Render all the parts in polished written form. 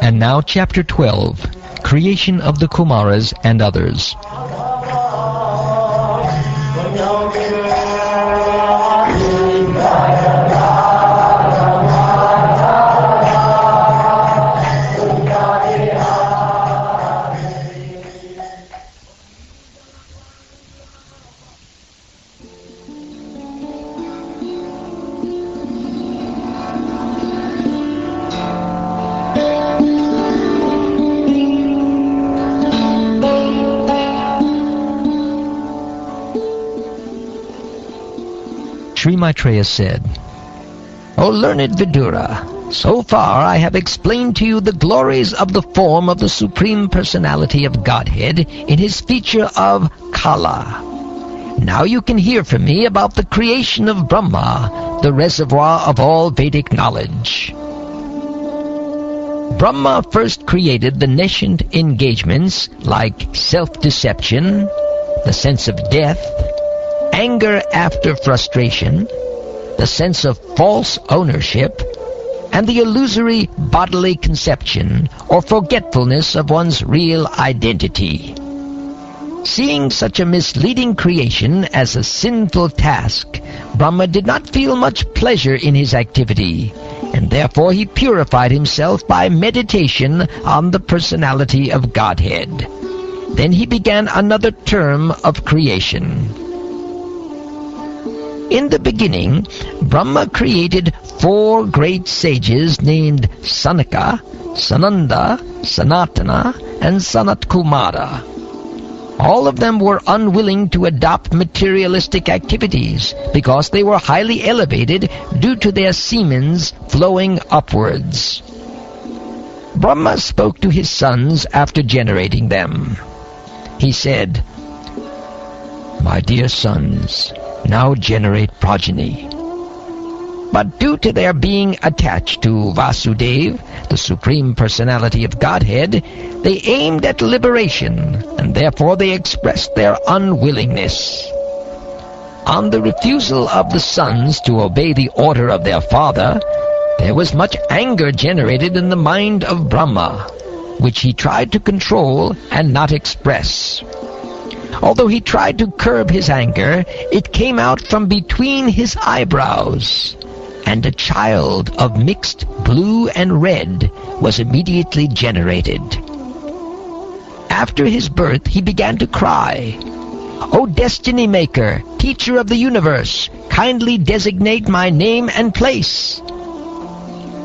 And now Chapter 12, Creation of the Kumaras and Others. Sri Maitreya said, O learned Vidura, so far I have explained to you the glories of the form of the Supreme Personality of Godhead in his feature of Kala. Now you can hear from me about the creation of Brahma, the reservoir of all Vedic knowledge. Brahma first created the nascent engagements like self-deception, the sense of death, anger after frustration, the sense of false ownership, and the illusory bodily conception or forgetfulness of one's real identity. Seeing such a misleading creation as a sinful task, Brahma did not feel much pleasure in his activity, and therefore he purified himself by meditation on the personality of Godhead. Then he began another term of creation. In the beginning, Brahma created 4 great sages named Sanaka, Sananda, Sanatana, and Sanatkumara. All of them were unwilling to adopt materialistic activities because they were highly elevated due to their semens flowing upwards. Brahma spoke to his sons after generating them. He said, My dear sons, now generate progeny. But due to their being attached to Vasudeva, the Supreme Personality of Godhead, they aimed at liberation, and therefore they expressed their unwillingness. On the refusal of the sons to obey the order of their father, there was much anger generated in the mind of Brahma, which he tried to control and not express. Although he tried to curb his anger, it came out from between his eyebrows, and a child of mixed blue and red was immediately generated. After his birth, he began to cry, O Destiny Maker, Teacher of the Universe, kindly designate my name and place.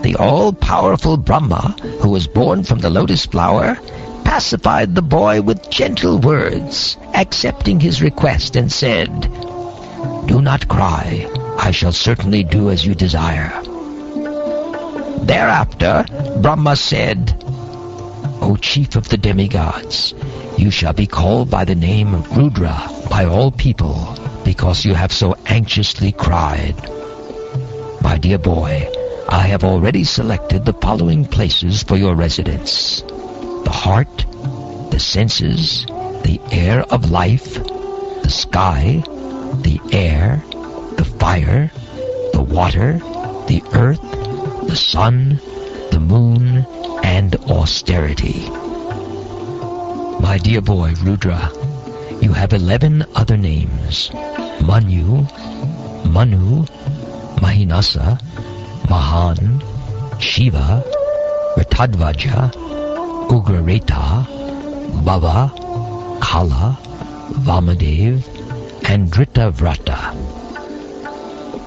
The all-powerful Brahma, who was born from the lotus flower, pacified the boy with gentle words, accepting his request, and said, Do not cry. I shall certainly do as you desire. Thereafter, Brahma said, O chief of the demigods, you shall be called by the name of Rudra by all people, because you have so anxiously cried. My dear boy, I have already selected the following places for your residence: the heart, the senses, the air of life, the sky, the air, the fire, the water, the earth, the sun, the moon, and austerity. My dear boy Rudra, you have 11 other names: Manu, Manu, Mahinasa, Mahan, Shiva, Ritadvaja, Ugrareta, Bhava, Kala, Vamadev, and Dritavrata.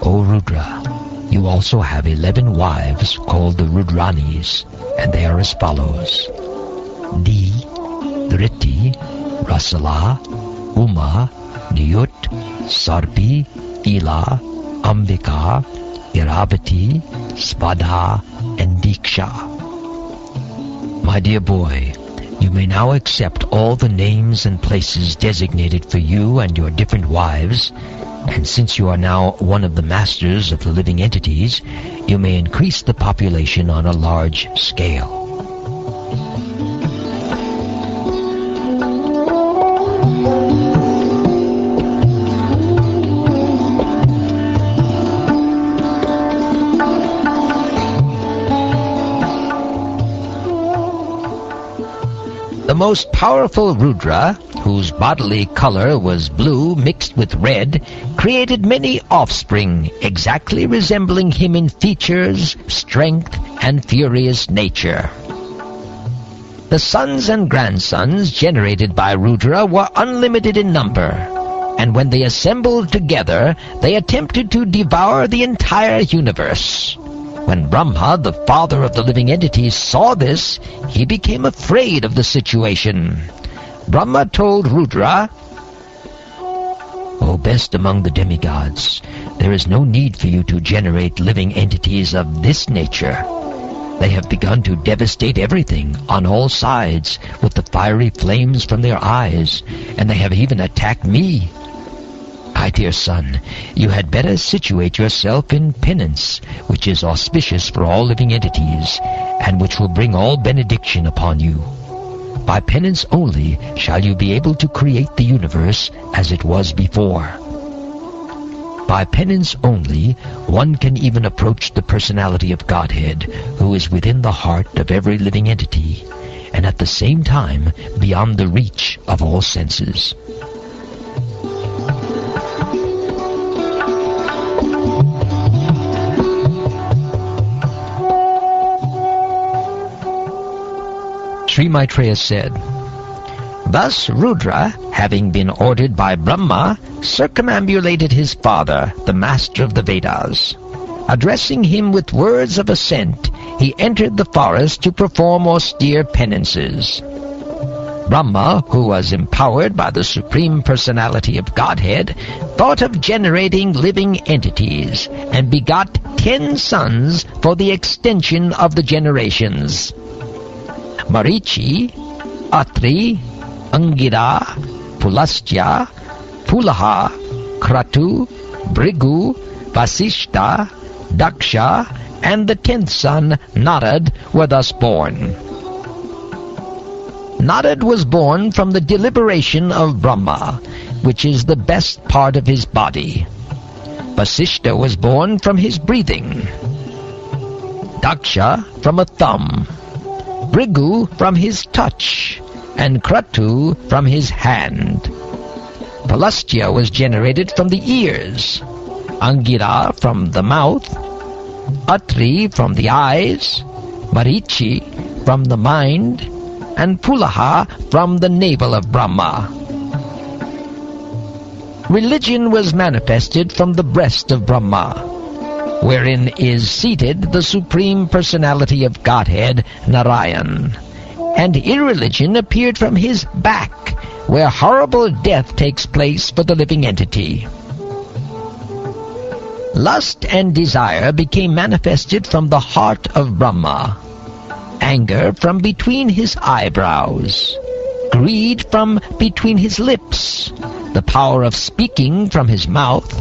O Rudra, you also have 11 wives called the Rudranis, and they are as follows: Di, Dhriti, Rasala, Uma, Niyut, Sarpi, Ila, Ambika, Iravati, Svadha, and Diksha. My dear boy, you may now accept all the names and places designated for you and your different wives, and since you are now one of the masters of the living entities, you may increase the population on a large scale. The most powerful Rudra, whose bodily color was blue mixed with red, created many offspring exactly resembling him in features, strength, and furious nature. The sons and grandsons generated by Rudra were unlimited in number, and when they assembled together, they attempted to devour the entire universe. When Brahma, the father of the living entities, saw this, he became afraid of the situation. Brahma told Rudra, "O best among the demigods, there is no need for you to generate living entities of this nature. They have begun to devastate everything on all sides with the fiery flames from their eyes, and they have even attacked me. My dear son, you had better situate yourself in penance, which is auspicious for all living entities, and which will bring all benediction upon you. By penance only shall you be able to create the universe as it was before. By penance only, one can even approach the personality of Godhead, who is within the heart of every living entity, and at the same time beyond the reach of all senses." Sri Maitreya said, "Thus Rudra, having been ordered by Brahma, circumambulated his father, the master of the Vedas. Addressing him with words of assent, he entered the forest to perform austere penances. Brahma, who was empowered by the Supreme Personality of Godhead, thought of generating living entities, and begot 10 sons for the extension of the generations. Marichi, Atri, Angira, Pulastya, Pulaha, Kratu, Brigu, Vasishta, Daksha, and the 10th son, Narad, were thus born. Narad was born from the deliberation of Brahma, which is the best part of his body. Vasishta was born from his breathing. Daksha from a thumb. Brigu from his touch, and Kratu from his hand. Pulastya was generated from the ears, Angira from the mouth, Atri from the eyes, Marichi from the mind, and Pulaha from the navel of Brahma. Religion was manifested from the breast of Brahma, wherein is seated the Supreme Personality of Godhead, Narayan. And irreligion appeared from his back, where horrible death takes place for the living entity. Lust and desire became manifested from the heart of Brahma, anger from between his eyebrows, greed from between his lips, the power of speaking from his mouth,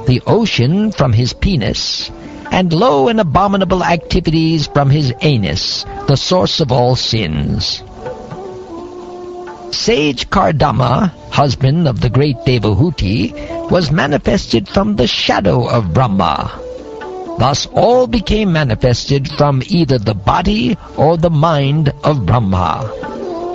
the ocean from his penis, and low and abominable activities from his anus, the source of all sins. Sage Kardama, husband of the great Devahuti, was manifested from the shadow of Brahma. Thus all became manifested from either the body or the mind of Brahma.